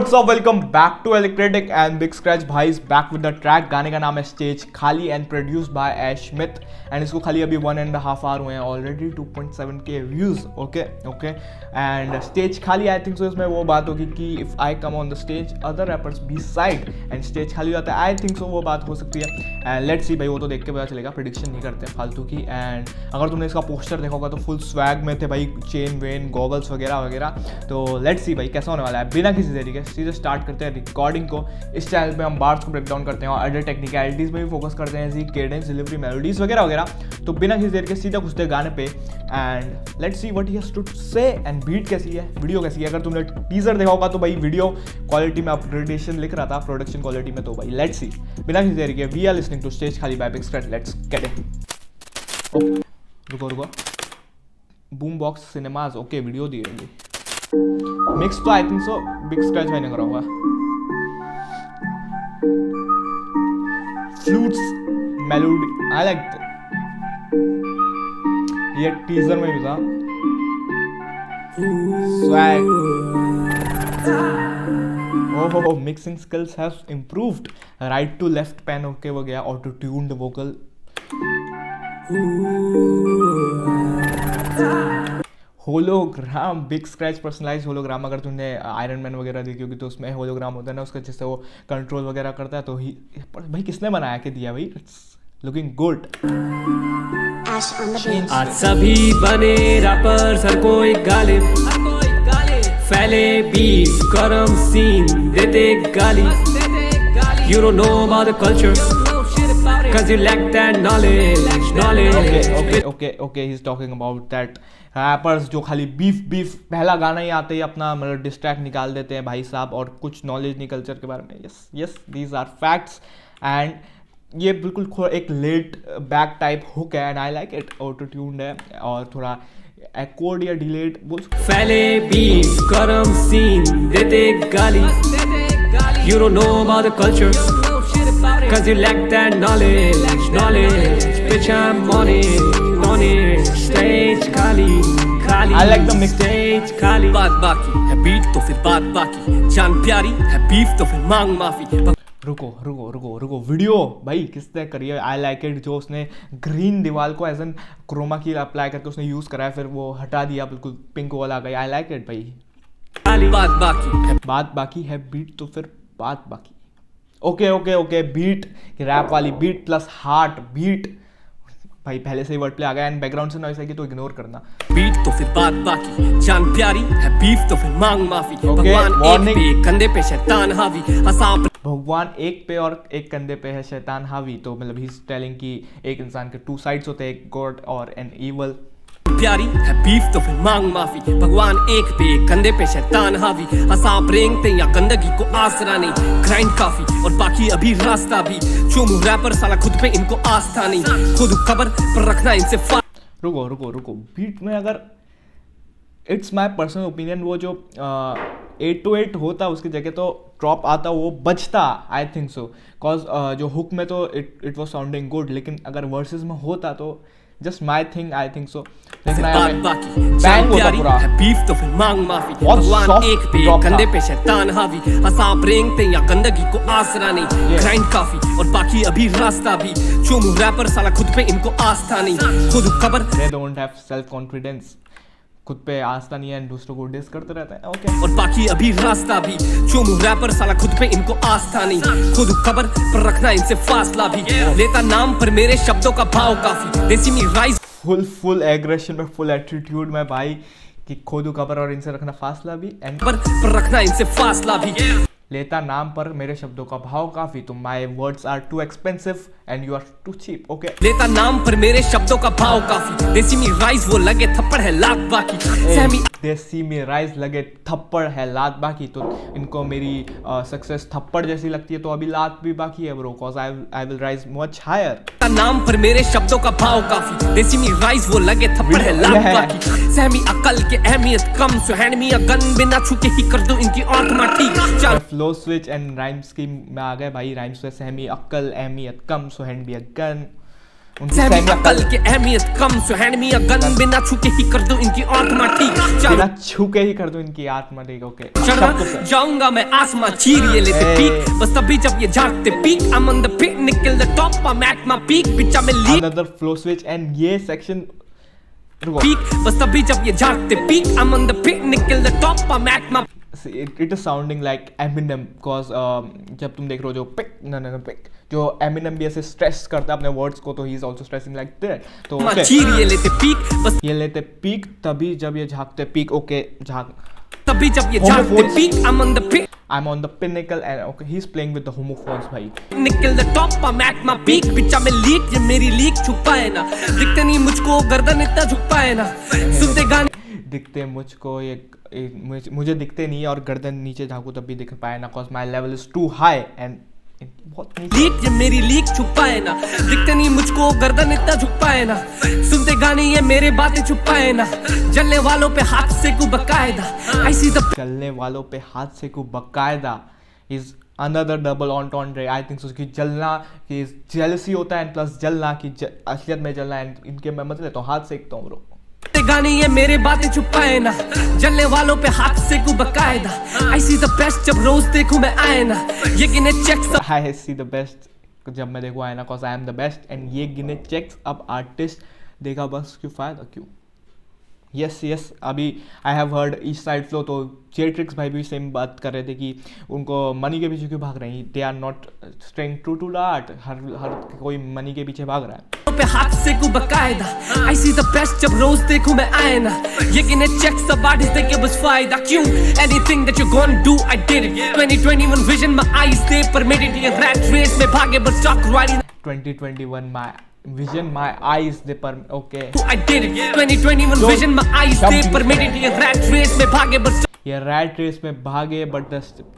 What's up, welcome back to electric and Big Scratch भाई is back with the track. गाने का नाम है stage Khali and produced by Ash Smith and इसको खाली अभी 1.5 आवर हुए हैं, already 2.7K views. Okay and stage Khali I think so इसमें वो बात होगी कि if I come on the stage other rappers beside and stage खाली हो जाता है। आई थिंक सो वो बात हो सकती है एंड लेट्स सी भाई, वो तो देख के पता चलेगा, प्रेडिक्शन नहीं करते फालतू की। एंड अगर तुमने इसका पोस्टर देखा होगा तो फुल स्वैग में थे भाई, चेन वेन गॉगल्स वगैरह वगैरह। तो लेट्स सी भाई कैसा होने वाला है। बिना किसी देरी के सीधे स्टार्ट करते हैं रिकॉर्डिंग को। इस चैनल पे हम बार्स को ब्रेक डाउन करते हैं और अदर टेक्निकलिटीज़ में भी फोकस करते हैं, जैसे केडेंस, डिलीवरी, मेलोडीज वगैरह वगैरह। तो बिना किसी देरी के सीधा घुसते हैं गाने पे and let's see what he has to say and beat कैसी है, वीडियो कैसी है। अगर तुमने टीजर देखा होगा तो भाई वीडियो क्वालिटी में अपग्रेडेशन लिख रहा था, प्रोडक्शन क्वालिटी में। तो भाई लेट्स सी बिना किसी देरी के we are listening to stage Khali by Big Scratch. Let's get it. रुको boom box cinemas. Okay video दी है मिक्स तो I think so Big Scratch मैंने करा होगा। फ्लूट्स मेलोडी आई लाइक ये टीजर में भी था। स्वैग ओहो mixing skills have improved, right to left pan okay हो गया, auto tuned vocal. Hologram Big Scratch personalise hologram. अगर तुमने आयरन मैन वगैरह देखी होगी तो उसमें होलोग्राम होता है ना, उसका जिससे वो कंट्रोल वगैरह करता है। तो ही भाई किसने बनाया के दिया भाई, इट्स लुकिंग गुड। आज सभी बने रैपर, हर कोई गालिब, फैले बीफ गरम सीन देते गाली। You don't know about the culture cause you lack that knowledge. Okay, he's talking about that rappers जो खाली बीफ पहला गाना ही आते ही अपना मतलब डिस्ट्रैक्ट निकाल देते हैं भाई साहब, और कुछ नॉलेज नहीं कल्चर के बारे में। Yes these are facts and ये बिल्कुल एक लेट बैक टाइप हुक है and I like it. Auto tuned है और थोड़ा एक्कोर्ड या डिलेड बोल। फैले बीफ गरम सीन देते गाली। You don't know about the culture cause you lack that knowledge. Bitch I'm on it, stage खाली। I like the mix. Stage खाली। बात बाकी है बीट तो फिर बात बाकी, जान प्यारी है बीफ तो फिर मांग माफी। रुको वीडियो भाई किसने करी है। आई लाइक इट। जो उसने ग्रीन दीवार को एज एन क्रोमा की अप्लाई करके उसने यूज करा है, फिर वो हटा दिया, बिल्कुल पिंक वाला आ गया। आई लाइक इट भाई। बात बाकी है बीट तो फिर बात बाकी। ओके बीट, रैप वाली बीट प्लस हार्ट बीट। भाई पहले से ही वर्ड प्ले आ गया एंड बैकग्राउंड से नॉइस आएगी तो इग्नोर करना। बीट तो फिर बात बाकी, जान प्यारी है बीफ तो फिर मांग माफी। भगवान एक पे कंधे पे शैतान हावी, भगवान एक पे और एक कंधे पे है शैतान हावी। तो मतलब ही इज टेलिंग कि एक इंसान के 2 साइड्स होते हैं, एक गॉड और एन इवल। प्यारी है बीफ तो फिर मांग माफी, भगवान एक पे कंधे पे शैतान हावी। हसाप रेंगते या गंदगी को आसरा नहीं, ग्राइंड काफी और बाकी अभी रास्ता भी। चुमू रैपर साला खुद पे इनको आस्था नहीं, खुद खबर पर रखना इनसे। रुको बीट में अगर इट्स माय पर्सनल ओपिनियन, वो जो 8-8 होता उसकी जगह तो ड्रॉप आता वो बचता आई थिंक सो। कॉज जो हुक में तो इट वाज साउंडिंग गुड, लेकिन अगर वर्सेस में होता तो just my thing I think so. Bang होता पूरा बीफ तो फिर मांग माफी, भगवान एक पे कंधे पे शैतान हावी। हसाप रेंगते या गंदगी को आसरा नहीं, ग्राइंड काफी और बाकी अभी रास्ता भी। चुमू रैपर साला खुद पे इनको आस्था नहीं, खुद खबर they don't have self confidence, खुद पे आस्था नहीं है, दूसरों को डिस करते रहते हैं। ओके और बाकी अभी रास्ता भी। चुमू रैपर साला खुद पे इनको आस्था नहीं, खुद खबर पर रखना इनसे फासला भी। लेता नाम पर मेरे शब्दों का भाव काफी, देसी में राइज फुल एग्रेशन में, फुल एटीट्यूड में भाई कि खुद खबर और इनसे रखना फासला भी। एंड पर रखना इनसे फासला भी। लेता नाम पर मेरे शब्दों का भाव काफी, तो my words are too expensive and you are too cheap. Okay लेता नाम पर मेरे शब्दों का भाव काफी, देसी में राइज वो लगे थप्पड़ है लात बाकी। सहमी देसी में राइज लगे थप्पड़ है लात बाकी। तो इनको मेरी सक्सेस थप्पड़ जैसी लगती है, तो अभी लात भी बाकी है bro, cause I will rise much higher. नाम पर मेरे शब्दों का भाव काफी, देसी में राइज वो लगे थप्पड़ है लात बाकी। सहमी अकल के अहमियत कम, so hand me a gun, बिना छुके ही कर दो इनकी आत्मा ठीक। चल flow switch and rhyme scheme में आ गए भाई। राइम्स में सहमी अक्ल अहमियत कम, so hand be a gun. उनकी सहमी सहमी अकल की अहमियत कम so hand me a gun बिना छुके ही कर दूं इनकी आत्मा ठीक बिना छू के ही कर दूं इनकी आत्मा ठीक। ओके चढ़ना जाऊंगा मैं आसमां चीर ये लेते पीक बस तभी जब ये झाड़ते peak I'm on the pick निकल the top I'm at my peak बिचा में leak another flow switch and ये सेक्शन पीक बस तभी जब ये झाड़ते peak I'm on the pick निकल the top I'm at my it is sounding like Eminem because जब तुम देख रहे हो जो पिक जो Eminem भी ऐसे स्ट्रेस करता है अपने वर्ड्स को तो he is also stressing like that तो चीर ये लेते पीक बस ये लेते पीक तभी जब ये झांकते पीक ओके झांक तभी जब ये झाड़ते peak I'm on the pick I'm on the pinnacle and okay he's playing with the homophones भाई निकल the top I'm at my peak बिचा में लीक ये मेरी लीक छुपाए ना दिखते नहीं मुझको गर्दन इतना झुकाए ना सुनते गाने दिखते मुझको ये मुझे दिखते नहीं और गर्दन नीचे झांकू तब भी दिख पाए ना cause my level is too high and बहुत लीक ये मेरी लीक छुपाए ना दिखते नहीं मुझको गर्दन इतना झुकाए ना सुनते गाने ये मेरे बातें छुपाए ना जलने वालों पे हाथ से को बकायदा ऐसी द चलने वालों पे हाथ से को बकायदा इज अनदर डबल ऑन्टॉन्ड्रे आई थिंक सो कि जलना कि जेलसी होता है एंड प्लस जलना कि असलियत में जलना एंड इनके मैं मत लेता हूँ हाथ सेकता हूँ ब्रो गाने ये मेरे बातें छुपाए ना जलने वालों पे हाथ से को बकायदा आई सी द बेस्ट जब रोज देखूं मैं आए ना ये गिने चेक्स आई सी द बेस्ट जब मैं देखूं आए ना cause I am the best and ये गिने चेक्स अब आर्टिस्ट देखा बस क्यों फायदा क्यों यस अभी आई have heard east side flow तो जेट्रिक्स भाई भी सेम बात कर रहे थे कि उनको मनी के पीछे क्यों भाग रहे हैं they are not straying true to the art हर कोई मनी के पीछे भाग रहा है पे हाथ से को बकायदा आई सी द बेस्ट जब रोज देखूं मैं आए ना ये गिने चेक्स अब आर्टिस्ट देखे बस फायदा क्यों anything that you gonna do I did it 2021 vision my eyes they permitted ये रैट रेस में भागे बस stock riding 2021 my vision my eyes they per okay I did it 2021 vision my eyes they permitted ये rat race में भागे बस ये rat race में भागे बट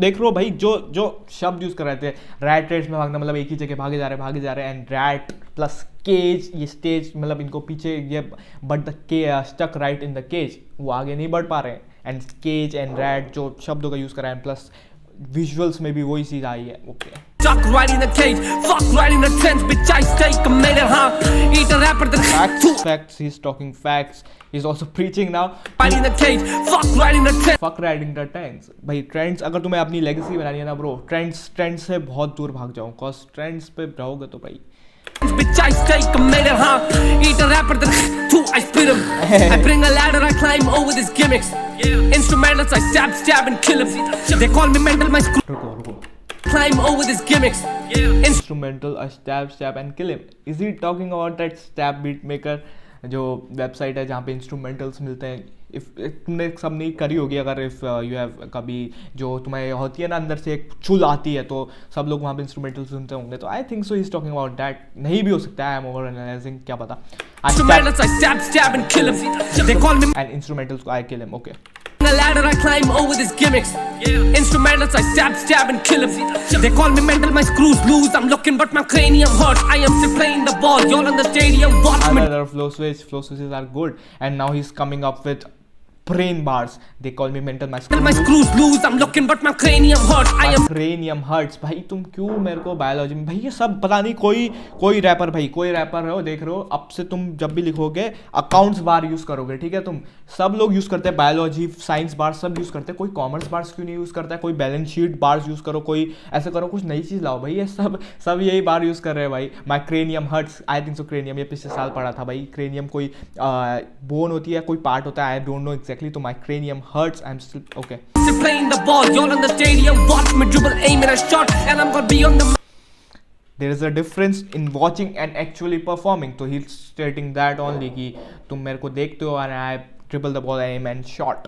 देख रो भाई जो शब्द यूज कर रहे थे रैट रेस में भागना मतलब एक ही जगह भागे जा रहे हैं एंड रैट प्लस केज ये स्टेज मतलब इनको पीछे ये but the K stuck right in the cage वो आगे नहीं बढ़ पा रहे हैं एंड केज एंड रैट जो शब्दों का यूज कर रहे हैं प्लस विजुअल्स में भी वही चीज आई है okay Stuck right in the cage, fuck right in the trench, bitch I stay committed, huh? Eat a rapper the facts, he's talking facts, he's also preaching now. Right in the cage, fuck right in the trench. Fuck riding the trends. भाई trends अगर तुम्हें अपनी legacy बनानी है ना bro trends से बहुत दूर भाग जाओ cause ट्रेंड्स पे रहोगे तो भाई Bitch I stay committed, huh? Eat a rapper the I spit him. I bring a ladder, I climb over these gimmicks. Instrumentals I stab and kill him. They call me mental, my screw. Climb over these gimmicks. Instrumental, I stab and kill him. Is he talking about that stab beat maker जो website है जहाँ पे instrumentals मिलते हैं if तुमने सब नहीं करी होगी अगर इफ यू हैव कभी जो तुम्हें होती है ना अंदर से एक चुल आती है तो सब लोग वहाँ पे इंस्ट्रूमेंटल्स सुनते होंगे तो I think so he is talking about that नहीं भी हो सकता है आई एम ओवर एनालाइजिंग क्या पता Instrumentals I stab and kill him. They call me and instrumentals I kill him okay a ladder I climb over these gimmicks. Instrumentals I stab and kill him. They call me mental, my screws loose. I'm looking but my cranium hurts. I am still playing the ball. Y'all in the stadium watch me. Another flow switches are good and now he's coming up with brain bars. They call me mental, my screws loose. I'm looking but my cranium hurts. I am cranium hurts. भाई तुम क्यों मेरे को biology में भाई ये सब पता नहीं कोई रैपर भाई कोई रैपर हो देख रहे हो अब से तुम जब भी लिखोगे अकाउंट्स बार यूज करोगे ठीक है तुम सब लोग यूज करते हैं बायोलॉजी साइंस बार सब यूज करते हैं कोई कॉमर्स बार्स क्यों नहीं यूज करता है कोई बैलेंस शीट बार्स यूज करो कोई ऐसे करो कुछ नई चीज लाओ भाई ये सब यही बार यूज कर रहे हैं भाई my cranium hurts I think so cranium ये पिछले साल पढ़ा था भाई क्रेनियम कोई बोन होती है कोई पार्ट होता है आई डोंट नो एक्जैक्टली तो my cranium hurts I'm still okay playing the ball y'all in the stadium watch me dribble aim and a shot and I'm gonna be on the there is a difference in watching and actually performing so he's stating that only कि तुम मेरे को देखते हो and I dribble the ball aim and shot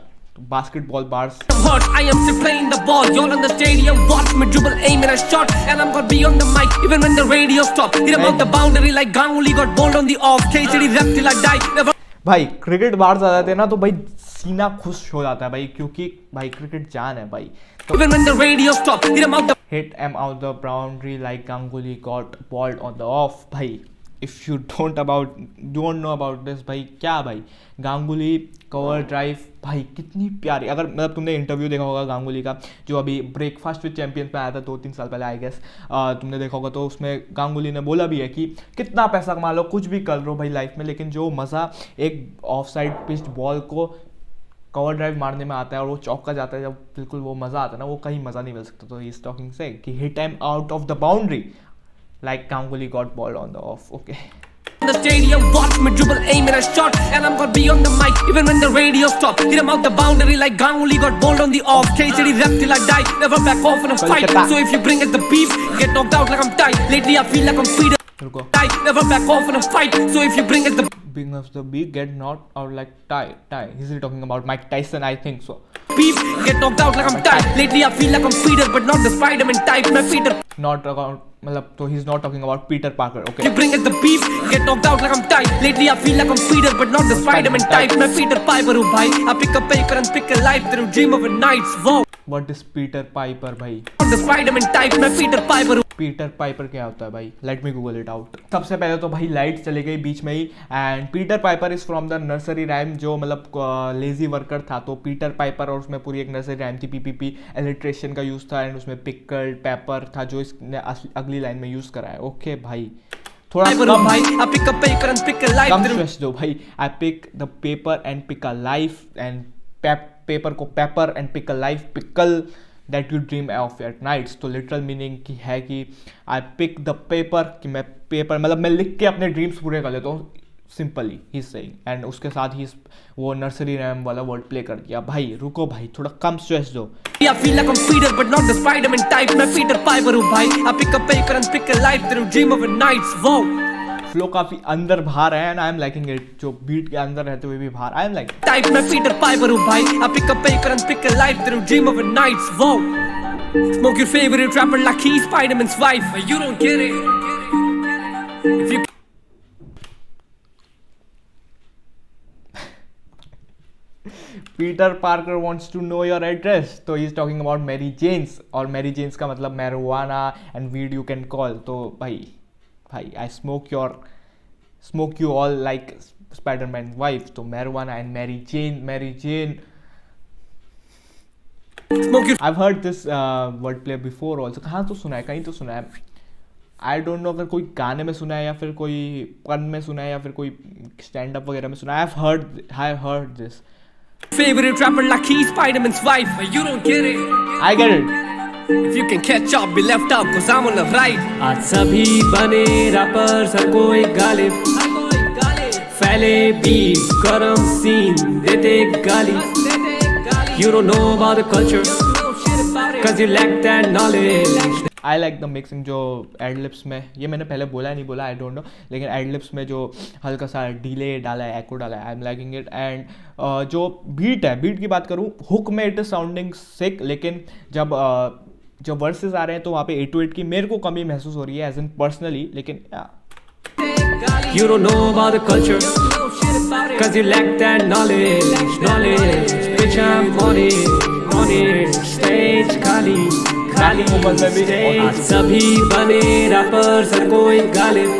basketball bars I am still playing the ball y'all in the stadium watch me dribble aim and a shot and I'm gonna be on the mic even when the radio stop hit him out the boundary like Ganguly got bowled on the off KCD rep till I die never भाई cricket बाहर आ जाते हैं ना तो भाई सीना खुश हो जाता है भाई क्योंकि भाई क्रिकेट जान है भाई even when the radio stop hit him out the boundary like Ganguly got bowled on the off भाई if you don't know about this, भाई क्या भाई, गांगुली कवर ड्राइव भाई कितनी प्यारी। अगर मतलब तुमने इंटरव्यू देखा होगा गांगुली का, जो अभी ब्रेकफास्ट विद चैंपियंस में आया था 2-3 साल पहले आई गेस, तुमने देखा होगा, तो उसमें गांगुली ने बोला भी है कि कितना पैसा कमा लो, कुछ भी कर लो भाई लाइफ में, लेकिन जो मज़ा एक ऑफ साइड पिच्ड बॉल को कवर ड्राइव मारने में आता है और वो चौका जाता है, जब बिल्कुल वो मज़ा आता है ना, वो कहीं मज़ा नहीं मिल सकता। तो ही इज टॉकिंग से कि hit time out of the boundary like Ganguly got ball on the of. Okay, The stadium, watch me dribble, aim and a shot, and I'm gonna be on the mic even when the radio stops. Hit him out the boundary like Ganguly got bowled on the off. K-City rep till I die, never back off in a fight. So if you bring it the beef, get knocked out like I'm tight. Lately I feel like I'm Peter. Tight, never back off in a fight. So if you bring it the being of the beef, get knocked out like tie. Is he talking about Mike Tyson? I think so. beef, get knocked out like I'm tight. Lately I feel like I'm Peter, but not the Spider-Man type. मैं Peter. Not about, मतलब तो he's not talking about Peter Parker. Okay. You bring it the beef, get knocked out like I'm tight. Lately I feel like I'm Peter, but not the Spider-Man type. मैं Peter Piper हूँ भाई. I pick up paper and pick a life through dream of a nights. Wow. What is Peter Piper भाई? Not the Spider-Man type. मैं Peter Piper हूँ. Peter Piper क्या होता है भाई? Let me Google it out. सबसे पहले तो भाई लाइट चली गई बीच में ही, and Peter Piper is from the nursery rhyme, जो मतलब लेजी वर्कर था, तो पीटर पाइपर, और उसमें पूरी एक नर्सरी राइम थी, पीपीपी एलिट्रेशन का यूज़ था, एंड उसमें पिकल पेपर था जो इसने अगली लाइन में यूज़ करा है। ओके भाई, थोड़ा कम स्ट्रेस दो भाई। I pick the paper and pick a life, and paper को paper and pick a life, pickle that you dream of at nights. तो लिटरल मीनिंग की है कि आई पिक द पेपर, कि मैं पेपर मतलब मैं लिख के अपने ड्रीम्स पूरे कर लेता हूँ, सिंपली ही सेइंग, एंड उसके साथ ही वो नर्सरी रैम वाला वर्ड प्ले कर दिया। भाई रुको भाई, थोड़ा कम स्ट्रेस दो। I feel like I'm Peter, but not the Spider-Man type. मैं Peter Piper हूँ भाई. I pick up paper and pick a life through dream of a nights. Wow. Flow काफी अंदर बाहर है, and I am liking it, जो beat के अंदर रहते हुए भी बाहर, आई एम लाइक टाइप। मैं पीटर पाइपर हूँ भाई. I pick up paper and pick a life through dream of a nights. Wow. Smoke your favorite rapper like he's Spider-Man's wife. You don't get it. If you Peter Parker wants to know your address, तो he is talking about Mary Jane's, और Mary Jane's का मतलब marijuana and weed you can call. तो भाई I smoke you all like Spiderman wife, तो marijuana and Mary Jane I have heard this word play before also. कहाँ तो सुना है, कहीं तो सुना है, आई डोंट नो अगर कोई गाने में सुना है या फिर कोई पन में सुना है या फिर कोई स्टैंड अप वगैरह में सुना है। आई have heard this. favorite rapper like he's Spider-Man's wife. You don't get it. I get it. If you can catch up, be left out, cause I'm on the right. आज सभी बने wrapper, हर कोई गालिब, फैले beef, गरम scene, देते गाली. You don't know about the culture, cause you lack that knowledge. I like the mixing, जो एडलिप्स में, ये मैंने पहले बोला नहीं बोला आई डोंट नो, लेकिन एडलिप्स में जो हल्का सा डिले डाला है, एको डाला है, I am liking it. And जो बीट है, बीट की बात करूँ, हुक में इट इज साउंडिंग सिक, लेकिन जब वर्सेस आ रहे हैं तो वहाँ पे 808 की मेरे को कमी महसूस हो रही है एज इन पर्सनली, लेकिन You don't know about the culture, cause you lack that knowledge. Bitch, I'm on it, stage खाली stage. सभी बने रैपर, हर कोई गालिब,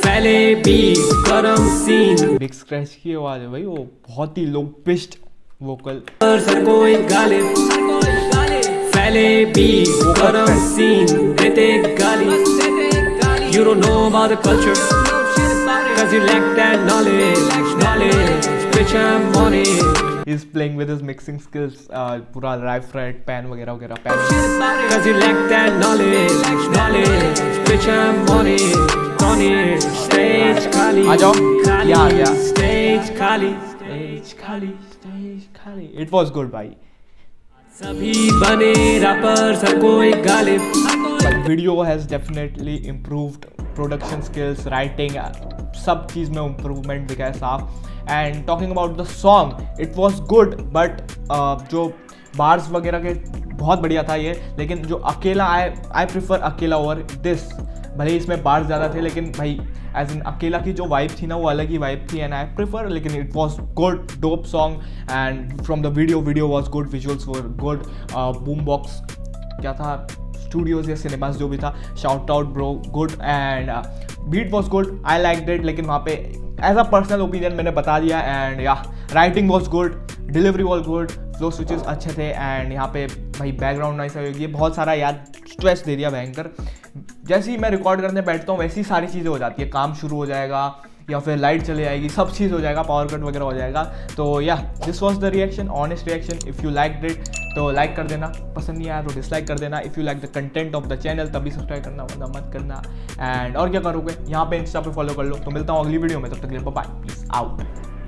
फैले बीफ, गरम सीन. बिग स्क्रैच की आवाज़ है भाई, वो बहुत ही लो पिच्ड वोकल, हर कोई गालिब, फैले बीफ, गरम सीन, देते गाली. You don't know about the culture, cause you lack that knowledge. Bitch, I'm on it. He's playing with his mixing skills, पूरा राइफ राइट पैन वगैरह वगैरह pan. Cause you lack that knowledge. Bitch, I'm on it. Stage खाली. आ जाओ. Yeah. Stage खाली. It was good भाई. सभी बने wrapper, हर कोई Ghalib. But video has definitely improved production skills, writing, सब चीज़ में improvement दिखा है साफ. And talking about the song, it was good, but जो bars वगैरह के बहुत बढ़िया था ये, लेकिन जो अकेला I prefer अकेला ओवर दिस. भले ही इसमें बार्स ज़्यादा थे, लेकिन भाई एज इन अकेला की जो वाइब थी ना, वो अलग ही वाइब थी, एंड आई प्रेफर, लेकिन it was good, dope song. And from the video was good, visuals were good, boom box क्या था, स्टूडियोज या सिनेमास जो भी था, shout out bro, good. And beat was good, I like it, लेकिन वहाँ पे एज अ पर्सनल ओपिनियन मैंने बता दिया। एंड या writing was good, delivery was good, flow switches अच्छे थे। एंड यहाँ पे भाई बैकग्राउंड नॉइस होगी, बहुत सारा यार स्ट्रेस दे दिया भयंकर। जैसे ही मैं रिकॉर्ड करने बैठता हूँ वैसी सारी चीज़ें हो जाती है, काम शुरू हो जाएगा या फिर लाइट चले जाएगी, सब चीज़ हो जाएगा, पावर कट वगैरह हो जाएगा। तो या this was the reaction, honest reaction. If you like it तो लाइक कर देना, पसंद नहीं आया तो डिसलाइक कर देना। If you like the content of the channel तभी सब्सक्राइब करना, वरना मत करना। एंड और क्या करोगे, यहाँ पे इंस्टा पे फॉलो कर लो। तो मिलता हूँ अगली वीडियो में, तब तक के लिए बाय, प्लीज आउट।